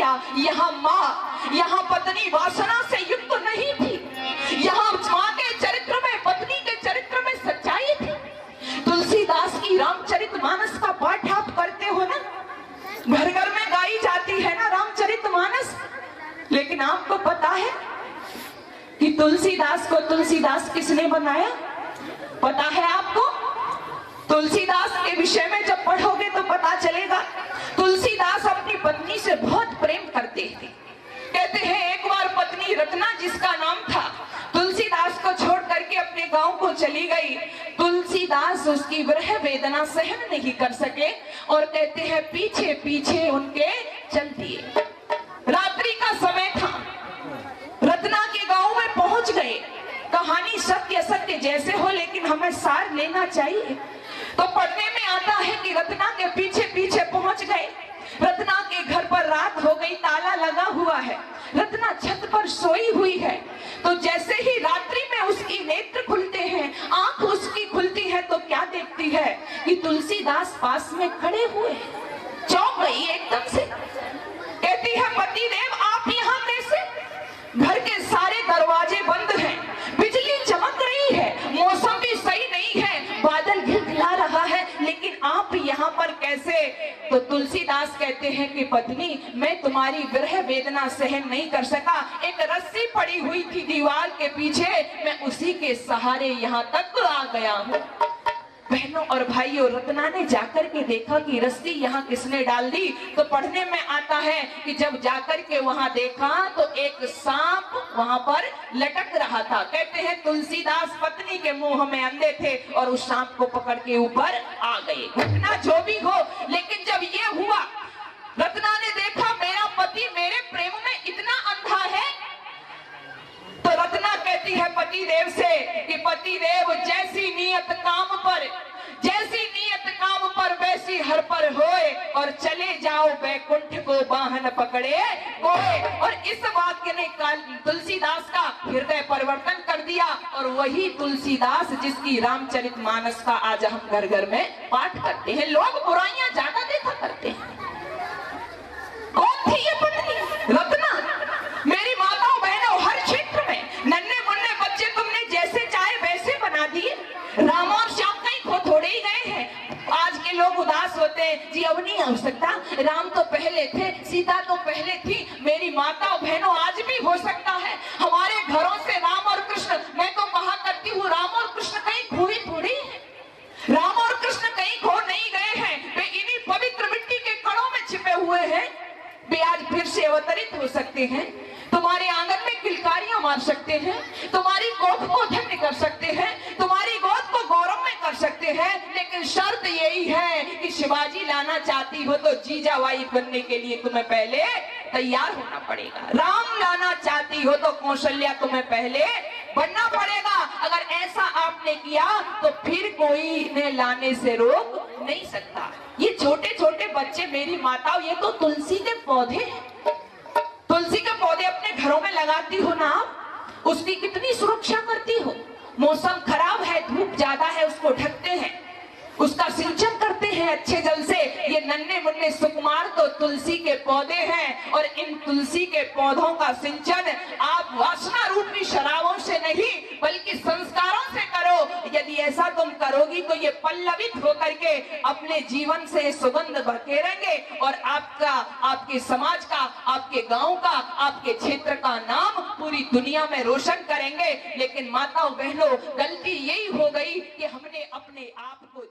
किया। यहाँ माँ, यहाँ पत्नी वासना से युक्त नहीं थी, यहाँ माँ के चरित्र में, पत्नी के चरित्र में सच्चाई थी। तुलसीदास की रामचरितमानस का पाठ आप करते हो ना, घर घर में गाई जाती है ना रामचरितमानस, लेकिन आपको पता है कि तुलसीदास को तुलसीदास किसने बनाया? पता है आपको? तुलसीदास के विषय में जब पढ़ोगे तो पता चलेगा। तुलसीदास अपनी पत्नी से बहुत प्रेम करते थे। कहते हैं एक बार पत्नी रत्ना, जिसका नाम था, तुलसीदास को छोड़ करके अपने गांव को चली गई। तुलसीदास उसकी विरह वेदना सहन नहीं कर सके और कहते हैं पीछे पीछे उनके चल दिए। रात्रि का समय था, रत्ना के गांव में पहुंच गए। कहानी सत्य सत्य जैसे हो, लेकिन हमें सार लेना चाहिए। तो पढ़ने में आता है कि रत्ना के पीछे पीछे पहुंच गए। रत्ना के घर पर रात हो गई, ताला लगा हुआ है, रत्ना छत पर सोई हुई है। तो जैसे ही रात्रि में उसकी नेत्र खुलते हैं, आंख उसकी खुलती है, तो क्या देखती है कि तुलसीदास पास में खड़े हुए हैं। चौंक गई एकदम से, कहती है पतिदेव आप यहाँ कैसे? घर के सारे दरवाजे बंद हैं, बिजली चमक रही है, मौसम भी सही नहीं है, बादल घिलघिला रहा है, लेकिन आप यहाँ पर कैसे? तो तुलसीदास कहते हैं कि पत्नी, मैं तुम्हारी विरह वेदना सहन नहीं कर सका। एक रस्सी पड़ी हुई थी दीवार के पीछे, मैं उसी के सहारे यहाँ तक आ गया हूँ। बहनों और भाइयों, रत्ना ने जाकर के देखा कि रस्सी यहाँ किसने डाल दी। तो पढ़ने में आता है कि जब जाकर के वहां देखा तो एक सांप वहां पर लटक रहा था। कहते हैं तुलसीदास पत्नी के मुंह में अंधे थे और उस सांप को पकड़ के ऊपर आ गए। घटना जो भी हो, लेकिन जब ये हुआ, रत्ना ने देखा मेरा पति मेरे प्रेम में इतना अंधा है, तो रत्ना कहती है पतिदेव से कि पतिदेव जैसी नियत काम पर, जैसी नियत काम पर वैसी हर पर होए, और चले जाओ बैकुंठ को बाहन पकड़े कोए। और इस वाक्य ने तुलसीदास का हृदय परिवर्तन कर दिया, और वही तुलसीदास जिसकी रामचरितमानस का आज हम घर घर में पाठ करते हैं। लोग बुराइयां ज्यादा देखा करते हैं। कौन थी ये पत्नी? रत्ना। मेरी माताओं बहनों, हर क्षेत्र में नन्हे मुन्ने बच्चे तुमने जैसे चाहे वैसे बना दिए। राम और श्याम कहीं खो थोड़े ही गए हैं। आज के लोग उदास होते हैं, जी अब नहीं हो सकता, राम तो पहले थे, सीता तो पहले थी। मेरी माताओं बहनों, आज भी हो सकता है हमारे घरों से राम और कृष्ण, मैं तो कहा करती हूँ राम और कृष्ण कहीं खोए थोड़े हैं। राम और कृष्ण कहीं खो नहीं गए हैं, वे इन्हीं पवित्र मिट्टी के कणों में छिपे हुए हैं। वे आज फिर से अवतरित हो सकते हैं, तुम्हारे आंगन में किलकारियां मार सकते हैं, तुम्हारी गोद को धन्य कर सकते हैं, तुम्हारी गोद को गौरव में कर सकते हैं। लेकिन शर्त यही है कि शिवाजी लाना चाहती हो तो जीजाबाई बनने के लिए तुम्हें पहले तैयार होना पड़ेगा। राम लाना चाहती हो तो कौशल्या तुम्हें पहले बनना पड़ेगा। अगर ऐसा आपने किया तो फिर कोई ने लाने से रोक नहीं सकता। ये छोटे छोटे बच्चे, मेरी माताओं, ये तो तुलसी के पौधे हैं। तुलसी के पौधे अपने घरों में लगाती हो ना आप, उसकी कितनी सुरक्षा करती हो। मौसम खराब है, धूप ज्यादा है, उसको ढकते हैं, उसका सिंचन करते हैं अच्छे जल से। ये नन्हे मुन्ने सुकुमार तो तुलसी के पौधे हैं, और इन तुलसी के पौधों का सिंचन आप वासना रूपी शराबों से नहीं बल्कि संस्कारों से करो। यदि ऐसा तुम करोगी तो ये पल्लवित होकर के अपने जीवन से सुगंध बखेरेंगे, और आपका, आपके समाज का, आपके गांव का, आपके क्षेत्र का नाम पूरी दुनिया में रोशन करेंगे। लेकिन माताओं बहनों, गलती यही हो गई कि हमने अपने आप को